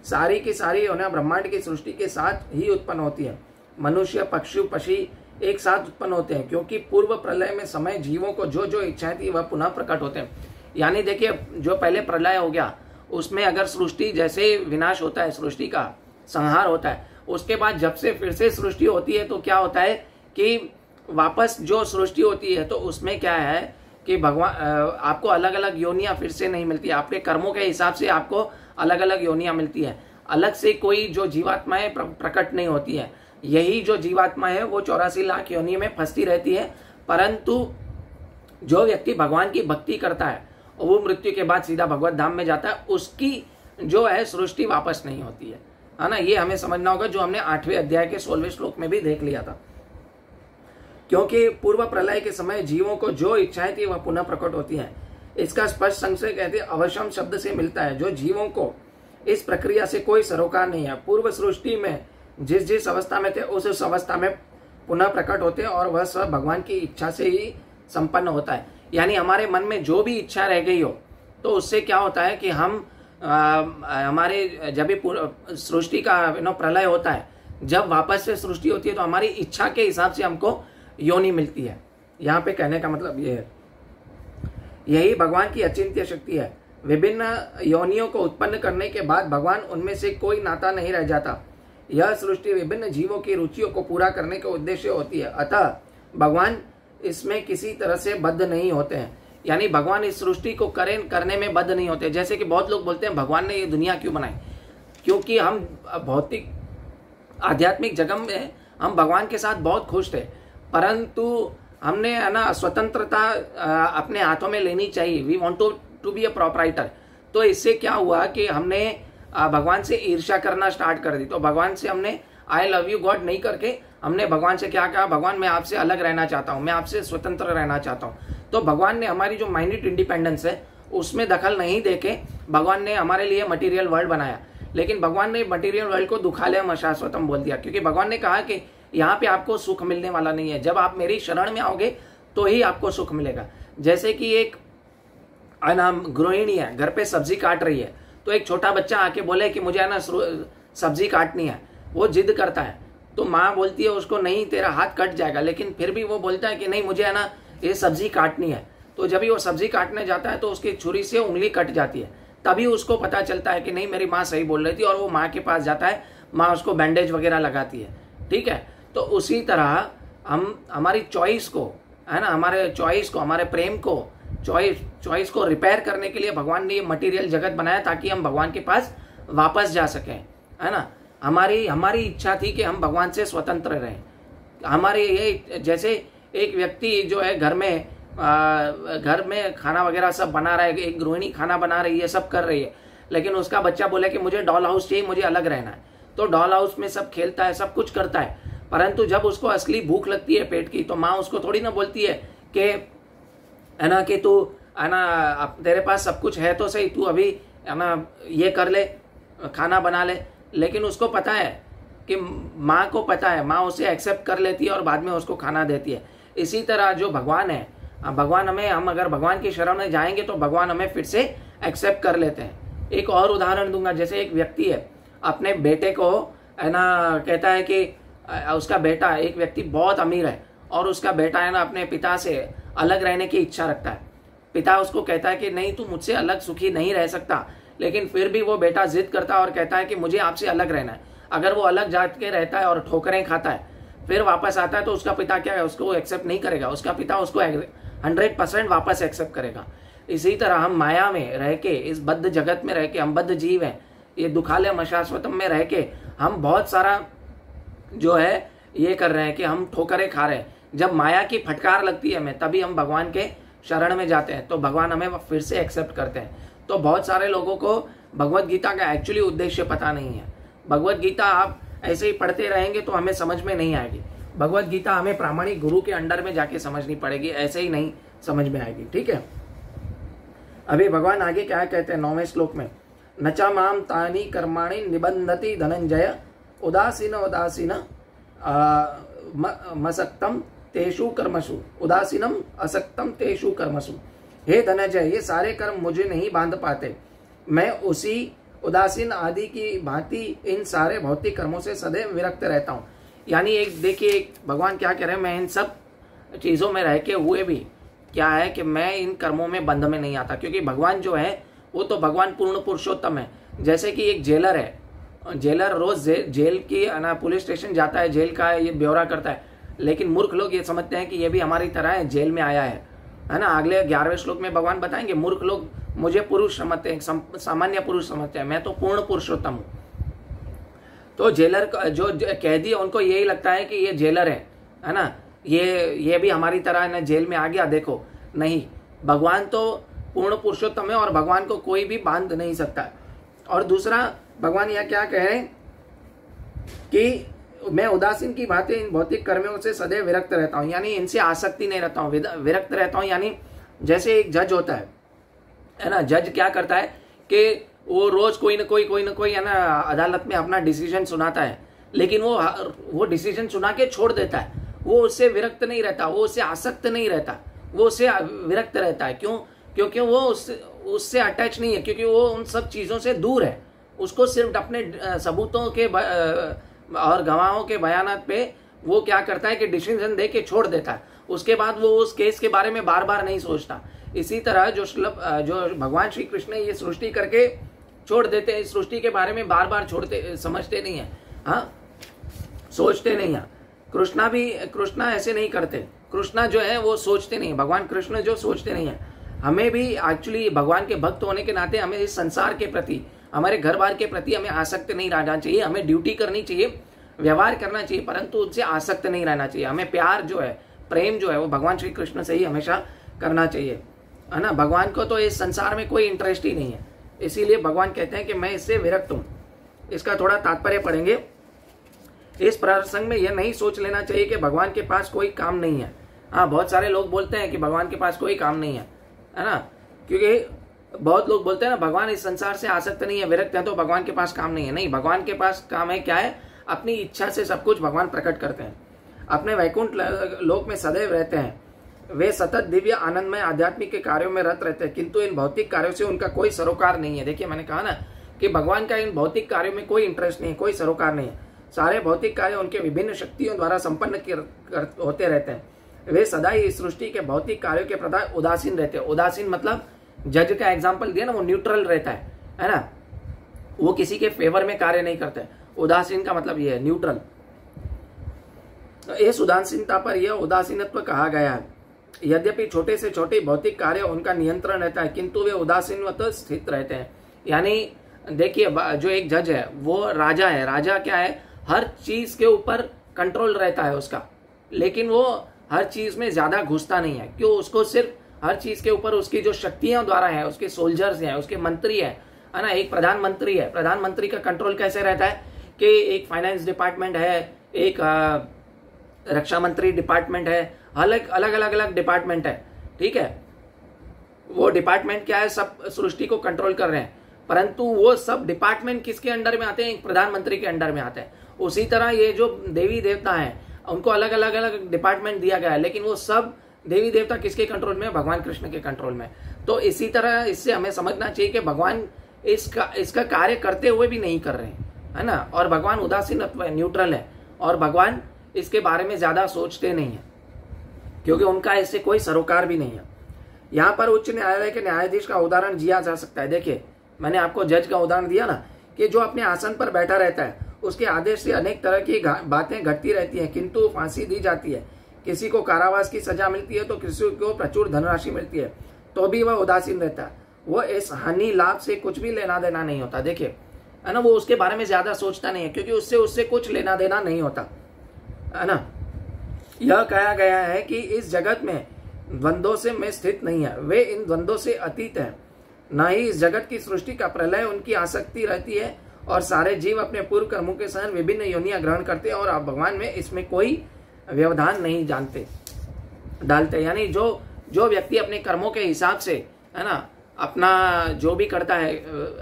सारी की सारी योनियां ब्रह्मांड की सृष्टि के साथ ही उत्पन्न होती है। मनुष्य, पक्षी, पक्षी एक साथ उत्पन्न होते हैं, क्योंकि पूर्व प्रलय में समय जीवों को जो जो इच्छाएं थी वह पुनः प्रकट होते हैं। यानी देखिए, जो पहले प्रलय हो गया उसमें अगर सृष्टि जैसे विनाश होता है, सृष्टि का संहार होता है, उसके बाद जब से फिर से सृष्टि होती है तो क्या होता है कि वापस जो सृष्टि होती है तो उसमें क्या है कि भगवान आपको अलग अलग योनियां फिर से नहीं मिलती, आपके कर्मों के हिसाब से आपको अलग अलग योनियां मिलती है। अलग से कोई जो जीवात्माएं प्रकट नहीं होती है। यही जो जीवात्मा है वो 84 लाख योनि में फंसती रहती है, परंतु जो व्यक्ति भगवान की भक्ति करता है वो मृत्यु के बाद सीधा भगवत धाम में जाता है, उसकी जो है सृष्टि वापस नहीं होती है ना। ये हमें समझना होगा, जो हमने 8वें अध्याय के 16वें श्लोक में भी देख लिया था। क्योंकि पूर्व प्रलय के समय जीवों को जो इच्छाएं थी वह पुनः प्रकट होती हैं। इसका स्पष्ट संशय कहते हैं अवश्यम शब्द से मिलता है। जो जीवों को इस प्रक्रिया से कोई सरोकार नहीं है, पूर्व सृष्टि में जिस जिस अवस्था में थे उस अवस्था में पुनः प्रकट होते हैं और वह सब भगवान की इच्छा से ही संपन्न होता है। यानी हमारे मन में जो भी इच्छा रह गई हो तो उससे क्या होता है कि हम हमारे जब भी सृष्टि का प्रलय होता है, जब वापस से सृष्टि होती है तो हमारी इच्छा के हिसाब से हमको योनि मिलती है। यहाँ पे कहने का मतलब ये है, यही भगवान की अचिंत्य शक्ति है। विभिन्न योनियों को उत्पन्न करने के बाद भगवान उनमें से कोई नाता नहीं रह जाता। यह सृष्टि विभिन्न जीवों की रुचियों को पूरा करने का उद्देश्य होती है, अतः भगवान इसमें किसी तरह से बद्ध नहीं होते हैं। यानी भगवान इस सृष्टि को करने में बद्ध नहीं होते। जैसे कि बहुत लोग बोलते हैं भगवान ने ये दुनिया क्यों बनाई, क्योंकि हम भौतिक आध्यात्मिक जगत में हम भगवान के साथ बहुत खुश थे, परंतु हमने है ना स्वतंत्रता अपने हाथों में लेनी चाहिए। We want to be a proprietor. तो इससे क्या हुआ कि हमने भगवान से ईर्ष्या करना स्टार्ट कर दी। तो भगवान से हमने आई लव यू गॉड नहीं करके हमने भगवान से क्या कहा, भगवान मैं आपसे अलग रहना चाहता हूँ, मैं आपसे स्वतंत्र रहना चाहता हूँ। तो भगवान ने हमारी जो माइंडेड इंडिपेंडेंस है उसमें दखल नहीं देके भगवान ने हमारे लिए मटेरियल वर्ल्ड बनाया। लेकिन भगवान ने मटेरियल वर्ल्ड को दुखालयम अशाश्वतम बोल दिया, क्योंकि भगवान ने कहा कि यहाँ पे आपको सुख मिलने वाला नहीं है, जब आप मेरी शरण में आओगे तो ही आपको सुख मिलेगा। जैसे कि एक गृहिणी है, घर पे सब्जी काट रही है, तो एक छोटा बच्चा आके बोले कि मुझे है ना सब्जी काटनी है, वो जिद करता है, तो माँ बोलती है उसको नहीं तेरा हाथ कट जाएगा, लेकिन फिर भी वो बोलता है कि नहीं मुझे है ना ये सब्जी काटनी है। तो जब भी वो सब्जी काटने जाता है तो उसकी छुरी से उंगली कट जाती है, तभी उसको पता चलता है कि नहीं मेरी माँ सही बोल रही थी, और वो माँ के पास जाता है, माँ उसको बैंडेज वगैरह लगाती है। ठीक है, तो उसी तरह हम हमारी चॉइस को है ना, हमारे चॉइस को, हमारे प्रेम को, चॉइस को रिपेयर करने के लिए भगवान ने ये मटेरियल जगत बनाया ताकि हम भगवान के पास वापस जा सकें, है ना। हमारी इच्छा थी कि हम भगवान से स्वतंत्र रहें। हमारे ये जैसे एक व्यक्ति जो है घर में खाना वगैरह सब बना रहा है, एक गृहिणी खाना बना रही है, सब कर रही है, लेकिन उसका बच्चा बोले कि मुझे डॉल हाउस चाहिए, मुझे अलग रहना है। तो डॉल हाउस में सब खेलता है, सब कुछ करता है, परंतु जब उसको असली भूख लगती है पेट की, तो माँ उसको थोड़ी ना बोलती है कि है ना कि तू है ना तेरे पास सब कुछ है तो सही, तू अभी है ना ये कर ले, खाना बना ले। लेकिन उसको पता है कि माँ को पता है, माँ उसे एक्सेप्ट कर लेती है और बाद में उसको खाना देती है। इसी तरह जो भगवान है, भगवान हमें, हम अगर भगवान की शरण में जाएंगे तो भगवान हमें फिर से एक्सेप्ट कर लेते हैं। एक और उदाहरण दूंगा, जैसे एक व्यक्ति है, अपने बेटे को है ना कहता है कि उसका बेटा, एक व्यक्ति बहुत अमीर है और उसका बेटा है ना अपने पिता से अलग रहने की इच्छा रखता है। पिता उसको कहता है कि नहीं, तू मुझसे अलग सुखी नहीं रह सकता, लेकिन फिर भी वो बेटा जिद करता है और कहता है कि मुझे आपसे अलग रहना है। अगर वो अलग जाके रहता है और ठोकरें खाता है, फिर वापस आता है, तो उसका पिता क्या है, उसको एक्सेप्ट नहीं करेगा, उसका पिता उसको 100% वापस एक्सेप्ट करेगा। इसी तरह हम माया में रह के, इस बद्ध जगत में रह के, हम बद्ध जीव हैं, ये दुखालयम अशाश्वतम में रह के हम बहुत सारा जो है ये कर रहे हैं कि हम ठोकरें खा रहे हैं। जब माया की फटकार लगती है हमें, तभी हम भगवान के शरण में जाते हैं, तो भगवान हमें फिर से एक्सेप्ट करते हैं। तो बहुत सारे लोगों को भगवत गीता का एक्चुअली उद्देश्य पता नहीं है। भगवत गीता आप ऐसे ही पढ़ते रहेंगे तो हमें समझ में नहीं आएगी। भगवत गीता हमें प्रामाणिक गुरु के अंडर में जाके समझनी पड़ेगी, ऐसे ही नहीं समझ में आएगी। ठीक है, अभी भगवान आगे क्या कहते हैं 9वें श्लोक में, नचा माम तानी कर्माणि निबंधति धनंजय उदासीन उदासीन मसक्तम तेषु कर्मसु उदासीनम असक्तम तेषु कर्मसु। हे धनंजय, ये सारे कर्म मुझे नहीं बांध पाते, मैं उसी उदासीन आदि की भांति इन सारे भौतिक कर्मों से सदैव विरक्त रहता हूँ। यानी एक देखिए भगवान क्या कह रहे हैं, मैं इन सब चीजों में रह के हुए भी क्या है कि मैं इन कर्मों में बंध में नहीं आता, क्योंकि भगवान जो है वो तो भगवान पूर्ण पुरुषोत्तम है। जैसे कि एक जेलर है, जेलर रोज जेल की ना पुलिस स्टेशन जाता है, जेल का ये ब्यौरा करता है, लेकिन मूर्ख लोग ये समझते हैं कि ये भी हमारी तरह है, जेल में आया है ना। अगले 11वें श्लोक में भगवान बताएंगे, मूर्ख लोग मुझे पुरुष समझते हैं, सामान्य पुरुष समझते हैं, मैं तो पूर्ण पुरुषोत्तम हूँ। तो जेलर जो कैदी है उनको यही लगता है कि ये जेलर है ना, ये भी हमारी तरह ना जेल में आ गया। देखो नहीं, भगवान तो पूर्ण पुरुषोत्तम है और भगवान को कोई भी बांध नहीं सकता। और दूसरा भगवान यह क्या कहे कि मैं उदासीन की भांति इन भौतिक कर्मों से सदैव विरक्त रहता हूँ, यानी इनसे आसक्ति नहीं रहता हूँ, विरक्त रहता हूँ। यानी जैसे एक जज होता है ना, जज क्या करता है कि वो रोज कोई ना कोई है ना अदालत में अपना डिसीजन सुनाता है, लेकिन वो डिसीजन सुना के छोड़ देता है। वो उससे विरक्त नहीं रहता, वो उससे आसक्त नहीं रहता, वो उससे विरक्त रहता है। क्यों? क्योंकि वो उससे अटैच नहीं है, क्योंकि वो उन सब चीजों से दूर है। उसको सिर्फ अपने सबूतों के और गवाहों के बयानात पे वो क्या करता है कि डिसीजन दे के छोड़ देता है। उसके बाद वो उस केस के बारे में बार बार नहीं सोचता। इसी तरह जो भगवान श्री कृष्ण ये सृष्टि करके छोड़ देते हैं, इस सृष्टि के बारे में बार बार समझते नहीं है, हाँ, सोचते नहीं है। कृष्णा ऐसे नहीं करते। कृष्णा जो है वो सोचते नहीं, भगवान कृष्ण जो सोचते नहीं है। हमें भी एक्चुअली भगवान के भक्त होने के नाते हमें इस संसार के प्रति, हमारे घर बार के प्रति हमें आसक्त नहीं रहना चाहिए। हमें ड्यूटी करनी चाहिए, व्यवहार करना चाहिए, परंतु उनसे आसक्त नहीं रहना चाहिए। हमें प्यार जो है, प्रेम जो है, वो भगवान श्री कृष्ण से ही हमेशा करना चाहिए, है ना। भगवान को तो इस संसार में कोई इंटरेस्ट ही नहीं है, इसीलिए भगवान कहते हैं कि मैं इससे विरक्त हूँ। इसका थोड़ा तात्पर्य पढ़ेंगे। इस प्रसंग में यह नहीं सोच लेना चाहिए कि भगवान के पास कोई काम नहीं है। हाँ, बहुत सारे लोग बोलते हैं कि भगवान के पास कोई काम नहीं है ना, क्योंकि बहुत लोग बोलते हैं ना भगवान इस संसार से आसक्त नहीं है, विरक्त है, तो भगवान के पास काम नहीं है। नहीं, भगवान के पास काम है। क्या है? अपनी इच्छा से सब कुछ भगवान प्रकट करते हैं, अपने वैकुंठ लोक में सदैव रहते हैं। वे सतत दिव्य आनंदमय आध्यात्मिक के कार्यों में रत रहते हैं, किंतु इन भौतिक कार्यों से उनका कोई सरोकार नहीं है। देखिए, मैंने कहा ना कि भगवान का इन भौतिक कार्यों में कोई इंटरेस्ट नहीं है, कोई सरोकार नहीं है। सारे भौतिक कार्य उनके विभिन्न शक्तियों द्वारा संपन्न होते रहते हैं। वे सदा ही इस सृष्टि के भौतिक कार्यों के प्रति उदासीन रहते हैं। उदासीन मतलब जज का एग्जाम्पल दिया ना, वो न्यूट्रल रहता है ना, वो किसी के फेवर में कार्य नहीं करते। उदासीन का मतलब ये है, न्यूट्रल। इस उदासीनता पर यह उदासीनत्व कहा गया है। यद्यपि छोटे से छोटे भौतिक कार्य उनका नियंत्रण रहता है, किंतु वे उदासीनवत स्थित रहते हैं। यानी देखिए, जो एक जज है वो राजा है। राजा क्या है? हर चीज के ऊपर कंट्रोल रहता है उसका, लेकिन वो हर चीज में ज्यादा घुसता नहीं है। क्यों? उसको सिर्फ हर चीज के ऊपर उसकी जो शक्तियां द्वारा है, उसके सोल्जर्स हैं, उसके मंत्री है ना। एक प्रधानमंत्री है, प्रधानमंत्री का कंट्रोल कैसे रहता है सबके एक फाइनेंस डिपार्टमेंट है, एक रक्षा मंत्री डिपार्टमेंट है, अलग अलग अलग अलग डिपार्टमेंट है, ठीक है। वो डिपार्टमेंट क्या है, सब सृष्टि को कंट्रोल कर रहे हैं, परंतु वो सब डिपार्टमेंट किसके अंडर में आते हैं, एक प्रधानमंत्री के अंडर में आते हैं। उसी तरह ये जो देवी देवता हैं उनको अलग अलग अलग डिपार्टमेंट दिया गया है, लेकिन वो सब देवी देवता किसके कंट्रोल में, भगवान कृष्ण के कंट्रोल में। तो इसी तरह इससे हमें समझना चाहिए कि भगवान इसका कार्य करते हुए भी नहीं कर रहे हैं, है ना, और भगवान उदासीन न्यूट्रल है, और भगवान इसके बारे में ज्यादा सोचते नहीं है, क्योंकि उनका इससे कोई सरोकार भी नहीं है। यहाँ पर उच्च न्यायालय के न्यायाधीश का उदाहरण दिया जा सकता है। देखिए, मैंने आपको जज का उदाहरण दिया ना, कि जो अपने आसन पर बैठा रहता है, उसके आदेश से अनेक तरह की बातें घटती रहती हैं, किंतु फांसी दी जाती है, किसी को कारावास की सजा मिलती है, तो किसी को प्रचुर धनराशि मिलती है, तो भी वह उदासीन रहता है। वो इस हानि लाभ से कुछ भी लेना देना नहीं होता। देखिए, है ना, वो उसके बारे में ज्यादा सोचता नहीं है, क्योंकि उससे कुछ लेना देना नहीं होता, है ना। यह कहा गया है कि इस जगत में द्वंद्वों से में स्थित नहीं है, वे इन द्वंद्वों से अतीत है। न ही इस जगत की सृष्टि का प्रलय उनकी आसक्ति रहती है, और सारे जीव अपने पूर्व कर्मों के सह विभिन्न योनियां ग्रहण करते हैं, और आप भगवान में इसमें कोई व्यवधान नहीं डालते। यानी जो व्यक्ति अपने कर्मों के हिसाब से, है ना, अपना जो भी करता है,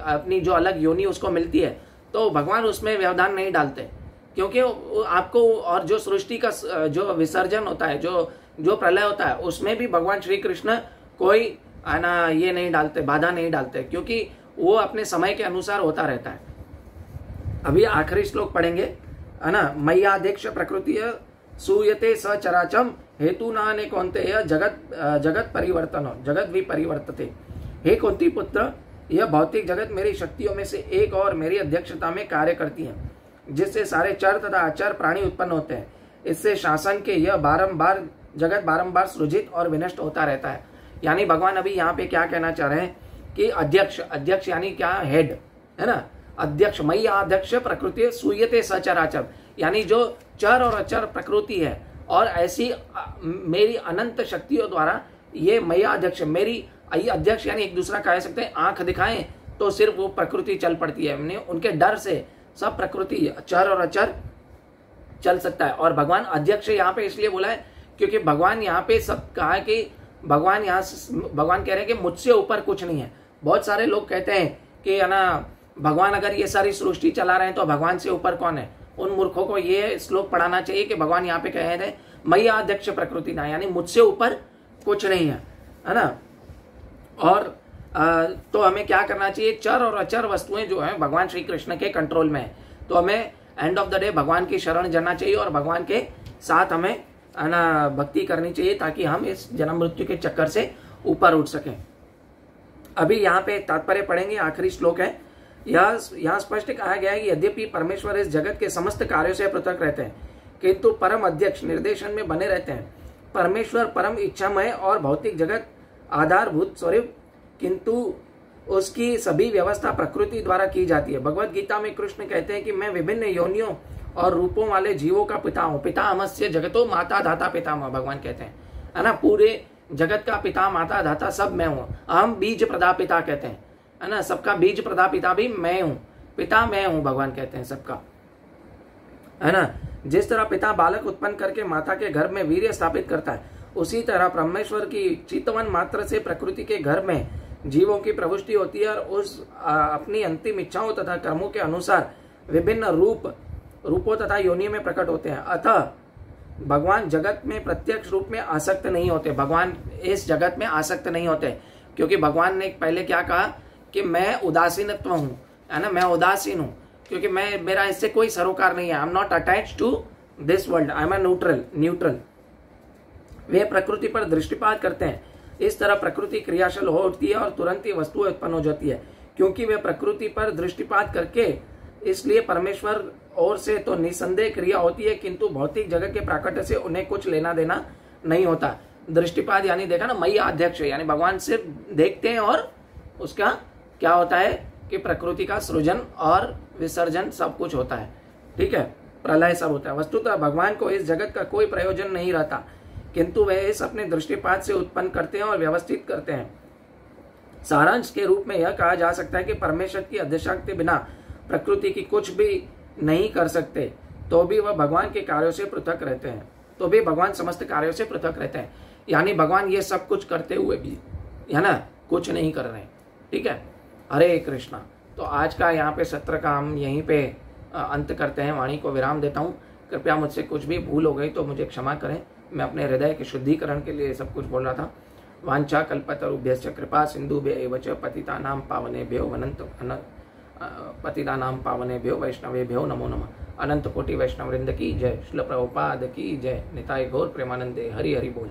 अपनी जो अलग योनि उसको मिलती है, तो भगवान उसमें व्यवधान नहीं डालते, क्योंकि आपको, और जो सृष्टि का जो विसर्जन होता है, जो प्रलय होता है, उसमें भी भगवान श्री कृष्ण कोई, है ना, ये नहीं डालते, बाधा नहीं डालते, क्योंकि वो अपने समय के अनुसार होता रहता है। अभी आखिरी श्लोक पढ़ेंगे, है ना। मय्याध्यक्ष प्रकृति सूयते सचराचम हेतु नाने कौनते जगत परिवर्तन जगत भी परिवर्तते। हे कुंती पुत्र, यह भौतिक जगत मेरी शक्तियों में से एक और मेरी अध्यक्षता में कार्य करती है, जिससे सारे चर तथा अचर प्राणी उत्पन्न होते हैं। इससे शासन के यह जगत बारंबार सृजित और विनष्ट होता रहता है। यानी भगवान अभी यहाँ पे क्या कहना चाह रहे हैं कि अध्यक्ष यानी क्या, हेड, है ना, अध्यक्ष, मयि अध्यक्ष प्रकृति सूयते सचराचर, यानी जो चर और अचर प्रकृति है, और ऐसी मेरी अनंत शक्तियों द्वारा ये मय्या अध्यक्ष, मेरी अध्यक्ष, यानी एक दूसरा कह सकते हैं, आंख दिखाएं तो सिर्फ वो प्रकृति चल पड़ती है, उनके डर से सब प्रकृति चर और अचर चल सकता है। और भगवान अध्यक्ष यहाँ पे इसलिए बोला है क्योंकि भगवान यहाँ पे सब कहा है कि भगवान कह रहे हैं कि मुझसे ऊपर कुछ नहीं है। बहुत सारे लोग कहते हैं कि, है ना, भगवान अगर ये सारी सृष्टि चला रहे हैं तो भगवान से ऊपर कौन है। उन मूर्खों को ये श्लोक पढ़ाना चाहिए कि भगवान यहाँ पे कह रहे हैं मय्या अध्यक्ष प्रकृति ना, यानी मुझसे ऊपर कुछ नहीं है ना। और तो हमें क्या करना चाहिए, चर और अचर वस्तुएं जो है भगवान श्री कृष्ण के कंट्रोल में है, तो हमें एंड ऑफ द डे भगवान की शरण जाना चाहिए, और भगवान के साथ हमें, है ना, भक्ति करनी चाहिए, ताकि हम इस जन्म मृत्यु के चक्कर से ऊपर उठ सकें। अभी यहाँ पे तात्पर्य पढ़ेंगे, आखिरी श्लोक है। यहाँ स्पष्ट कहा गया है कि यद्यपि परमेश्वर इस जगत के समस्त कार्यों से पृथक रहते हैं, किंतु परम अध्यक्ष निर्देशन में बने रहते हैं। परमेश्वर परम इच्छामय और भौतिक जगत आधारभूत स्वरूप, किंतु उसकी सभी व्यवस्था प्रकृति द्वारा की जाती है। भगवत गीता में कृष्ण कहते हैं कि मैं विभिन्न योनियों और रूपों वाले जीवों का पिता हूँ। पिता अमस्य जगतो माता धाता पितामह, भगवान कहते हैं, है ना, पूरे जगत का पिता माता धाता सब मैं हूँ। हम बीज प्रदा पिता कहते हैं, है ना, सबका बीज प्रदा पिता भी मैं हूँ, पिता मैं हूँ, भगवान कहते हैं सबका, है ना। जिस तरह पिता बालक उत्पन्न करके माता के घर में वीर्य स्थापित करता है, उसी तरह परमेश्वर की चितवन मात्र से प्रकृति के घर में जीवों की प्रविष्टि होती है, और उस अपनी अंतिम इच्छाओं तथा कर्मों के अनुसार विभिन्न रूपों तथा योनियों में प्रकट होते हैं। अतः भगवान जगत में प्रत्यक्ष रूप में आसक्त नहीं होते, भगवान इस जगत में आसक्त नहीं होते, क्योंकि भगवान ने पहले क्या कहा कि मैं उदासीनत्व हूँ, है ना, मैं उदासीन हूँ, क्योंकि मेरा इससे कोई सरोकार नहीं है। I am not attached to this world, I am neutral. वे प्रकृति पर दृष्टिपात करते हैं, इस तरह प्रकृति क्रियाशील हो उठती है और तुरंत ही वस्तुएं उत्पन्न हो जाती है, क्योंकि वे प्रकृति पर दृष्टिपात करके, इसलिए परमेश्वर ओर से तो निसंदेह क्रिया होती है, किंतु भौतिक जगत के प्राकट्य से उन्हें कुछ लेना देना नहीं होता। दृष्टिपात यानी देखा ना, मय्या अध्यक्ष, यानी भगवान सिर्फ देखते हैं, और उसका क्या होता है कि प्रकृति का सृजन और विसर्जन सब कुछ होता है, ठीक है, प्रलय सब होता है। वस्तुतः भगवान को इस जगत का कोई प्रयोजन नहीं रहता, किंतु वे इस अपने दृष्टिपात से उत्पन्न करते हैं और व्यवस्थित करते हैं। सारांश के रूप में यह कहा जा सकता है कि परमेश्वर की अध्यक्षता के बिना प्रकृति की कुछ भी नहीं कर सकते तो भी वह भगवान के कार्यों से पृथक रहते हैं, तो भी भगवान समस्त कार्यों से पृथक रहते हैं। यानी भगवान ये सब कुछ करते हुए भी, है ना, कुछ नहीं कर रहे हैं। ठीक है, हरे कृष्णा। तो आज का यहाँ पे सत्र का हम यहीं पे अंत करते हैं, वाणी को विराम देता हूँ। कृपया मुझसे कुछ भी भूल हो गई तो मुझे क्षमा करें, मैं अपने हृदय के शुद्धिकरण के लिए सब कुछ बोल रहा था। वांछा कल्पतरुभ्यश्च कृपा सिंधुभ्यैव च पतितानां पावनेभ्यो पावनेभ्यो वैष्णवेभ्यो नमो नमः। अनंत कोटि वैष्णव वृंद की जय, श्रील प्रभुपाद की जय। निताय गौर प्रेमानंदे। हरि हरि बोल।